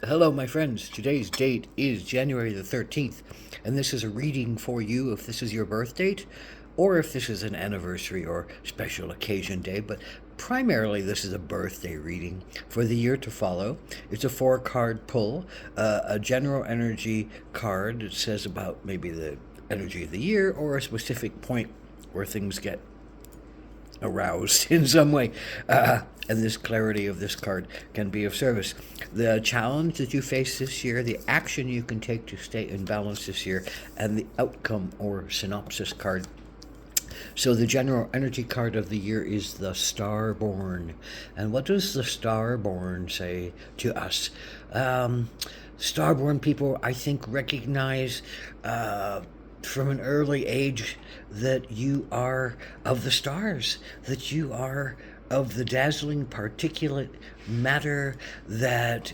Hello, my friends. Today's date is January the 13th, and this is a reading for you if this is your birth date or if this is an anniversary or special occasion day. But primarily, this is a birthday reading for the year to follow. It's a four-card pull, a general energy card. It says about maybe the energy of the year or a specific point where things get aroused in some way. And this clarity of this card can be of service. The challenge that you face this year, the action you can take to stay in balance this year, and the outcome or synopsis card. So the general energy card of the year is the Starborn. And what does the Starborn say to us? Starborn people, I think, recognize from an early age that you are of the stars, that you are of the dazzling particulate matter that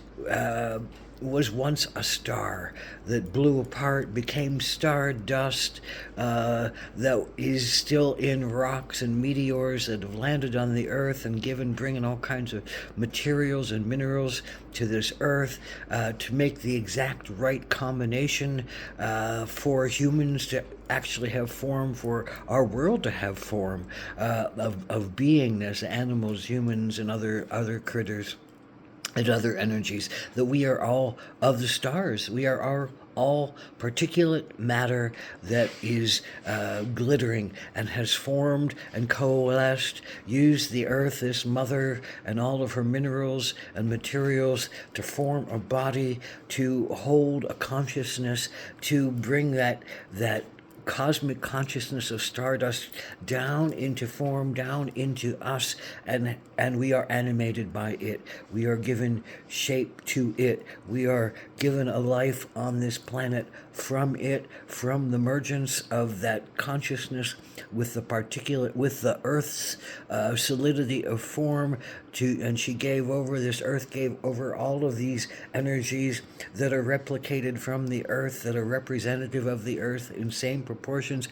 was once a star that blew apart, became star dust, that is still in rocks and meteors that have landed on the earth and bringing all kinds of materials and minerals to this earth to make the exact right combination for humans to actually have form, for our world to have form of beingness, animals, humans, and other critters and other energies, that we are all of the stars. We are all particulate matter that is glittering and has formed and coalesced, used the earth, this mother, and all of her minerals and materials to form a body, to hold a consciousness, to bring that cosmic consciousness of stardust down into form, down into us, and we are animated by it. We are given shape to it. We are given a life on this planet from it, from the mergence of that consciousness with the particulate, with the earth's solidity of form, and she gave over, this earth gave over all of these energies that are replicated from the earth, that are representative of the earth in same proportions,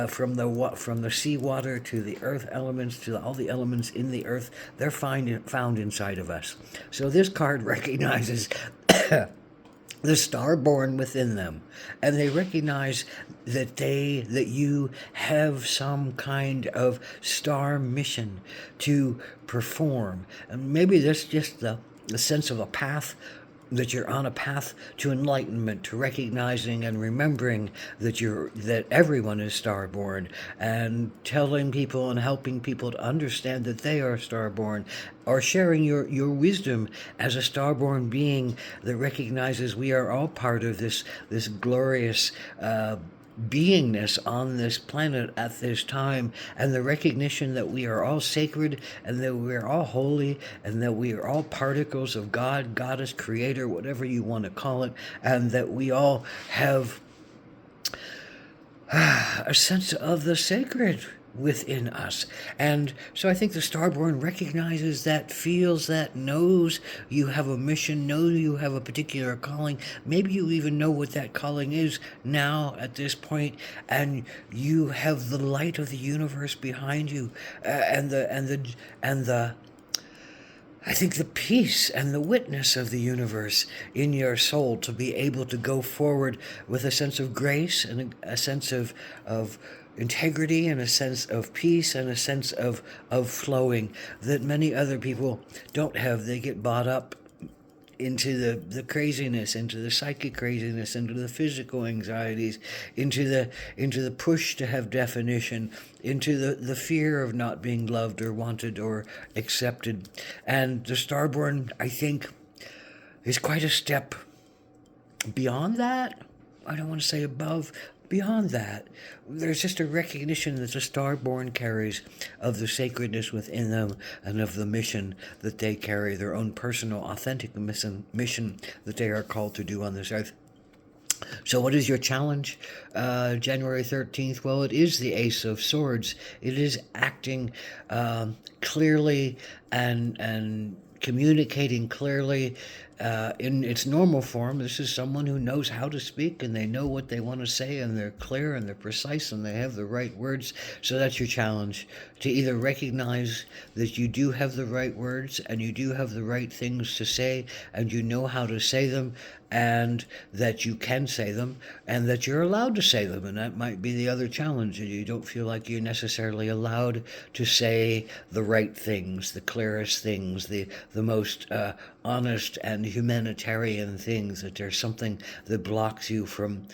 from the seawater to the earth elements to all the elements in the earth. They're found inside of us. So this card recognizes the star born within them, and they recognize that you have some kind of star mission to perform. And maybe that's just the sense of a path, that you're on a path to enlightenment, to recognizing and remembering that everyone is starborn, and telling people and helping people to understand that they are starborn, or sharing your wisdom as a starborn being that recognizes we are all part of this glorious beingness on this planet at this time, and the recognition that we are all sacred, and that we are all holy, and that we are all particles of God, Goddess, Creator, whatever you want to call it, and that we all have a sense of the sacred within us. And so I think the Starborn recognizes that, feels that, knows you have a mission, knows you have a particular calling. Maybe you even know what that calling is now at this point, and you have the light of the universe behind you, and the I think the peace and the witness of the universe in your soul, to be able to go forward with a sense of grace and a sense of integrity, and a sense of peace, and a sense of flowing that many other people don't have. They get bought up into the craziness, into the psychic craziness, into the physical anxieties, into the push to have definition, into the fear of not being loved or wanted or accepted. And the Starborn, I think, is quite a step beyond that. I don't want to say above. Beyond that, there's just a recognition that the Starborn carries of the sacredness within them, and of the mission that they carry, their own personal, authentic mission that they are called to do on this earth. So what is your challenge, January 13th? Well, it is the Ace of Swords. It is acting clearly and communicating clearly in its normal form, this is someone who knows how to speak and they know what they want to say and they're clear and they're precise and they have the right words. So that's your challenge, to either recognize that you do have the right words and you do have the right things to say and you know how to say them, and that you can say them and that you're allowed to say them. And that might be the other challenge, that you don't feel like you're necessarily allowed to say the right things, the clearest things, the most honest and humanitarian things, that there's something that blocks you from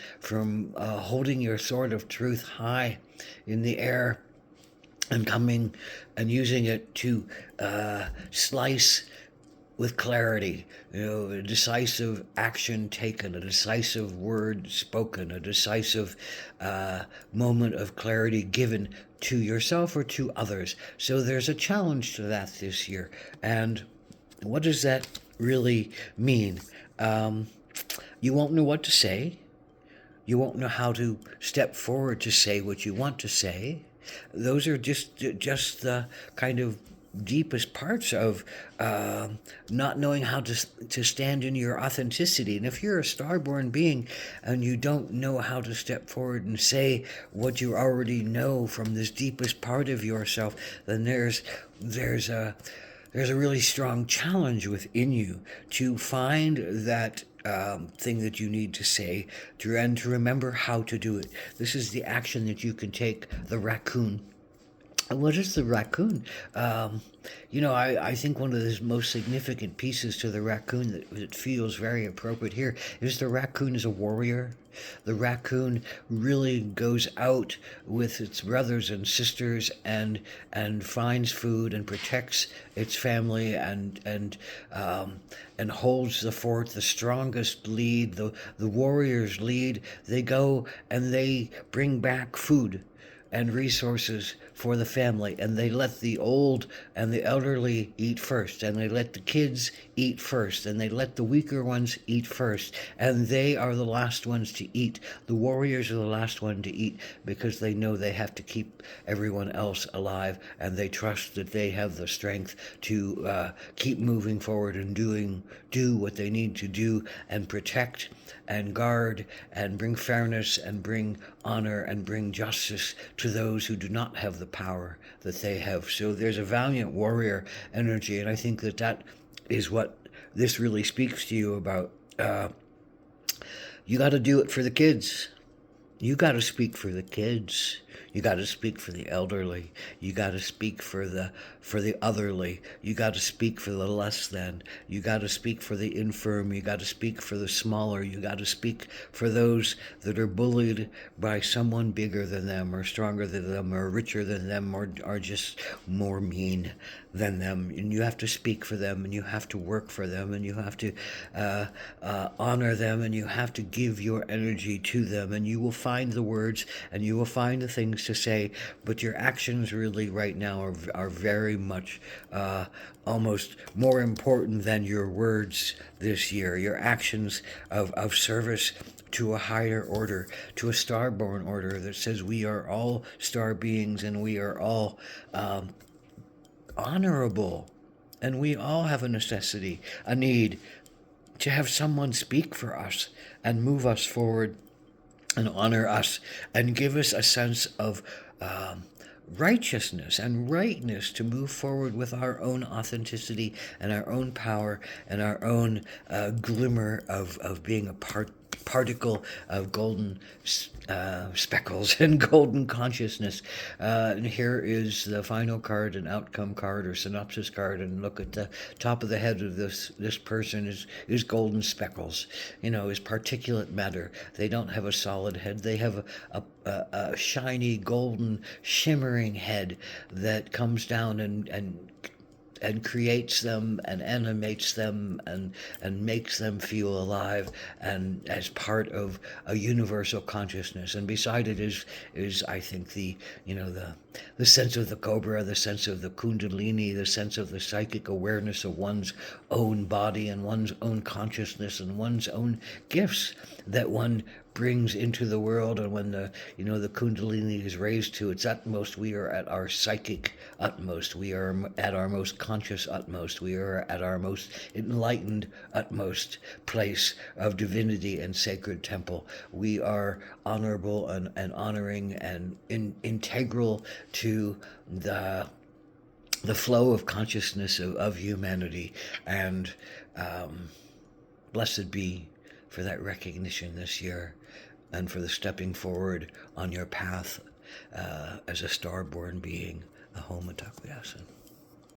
holding your sword of truth high in the air and coming and using it to slice with clarity, a decisive action taken, a decisive word spoken, a decisive moment of clarity given to yourself or to others. So there's a challenge to that this year. And what does that really mean? You won't know what to say. You won't know how to step forward to say what you want to say. Those are just the kind of deepest parts of not knowing how to stand in your authenticity. And if you're a star-born being and you don't know how to step forward and say what you already know from this deepest part of yourself, then there's a really strong challenge within you to find that thing that you need to say, and to remember how to do it. This is the action that you can take. The raccoon. What is the raccoon? I think one of the most significant pieces to the raccoon that feels very appropriate here is the raccoon is a warrior. The raccoon really goes out with its brothers and sisters and finds food and protects its family and holds the fort. The strongest lead. The warriors lead. They go and they bring back food and resources for the family, and they let the old and the elderly eat first, and they let the kids eat first, and they let the weaker ones eat first, and they are the last ones to eat. The warriors are the last one to eat because they know they have to keep everyone else alive, and they trust that they have the strength to keep moving forward and do what they need to do and protect and guard and bring fairness and bring honor and bring justice to those who do not have the power that they have. So there's a valiant warrior energy, and I think that is what this really speaks to you about. You got to do it for the kids. You got to speak for the kids. You got to speak for the elderly. You got to speak for the otherly. You got to speak for the less than. You got to speak for the infirm. You got to speak for the smaller. You got to speak for those that are bullied by someone bigger than them or stronger than them or richer than them or are just more mean than them. And you have to speak for them, and you have to work for them, and you have to honor them, and you have to give your energy to them, and you will find the words and you will find the things to say, but your actions really right now are very much almost more important than your words this year. Your actions of service to a higher order, to a star-born order that says we are all star beings and we are all honorable, and we all have a necessity, a need to have someone speak for us and move us forward and honor us and give us a sense of righteousness and rightness to move forward with our own authenticity and our own power and our own glimmer of being a particle of golden speckles and golden consciousness. And here is the final card, an outcome card or synopsis card, and look at the top of the head of this person is golden speckles, is particulate matter. They don't have a solid head. They have a shiny golden shimmering head that comes down and creates them and animates them and makes them feel alive and as part of a universal consciousness. And beside it is I think the the sense of the cobra, the sense of the kundalini, the sense of the psychic awareness of one's own body and one's own consciousness and one's own gifts that one brings into the world. And when the kundalini is raised to its utmost, we are at our psychic utmost. We are at our most conscious utmost. We are at our most enlightened utmost place of divinity and sacred temple. We are honorable and honoring and integral to the flow of consciousness of humanity. And blessed be for that recognition this year, and for the stepping forward on your path as a star-born being, a Ahom Takuyasin.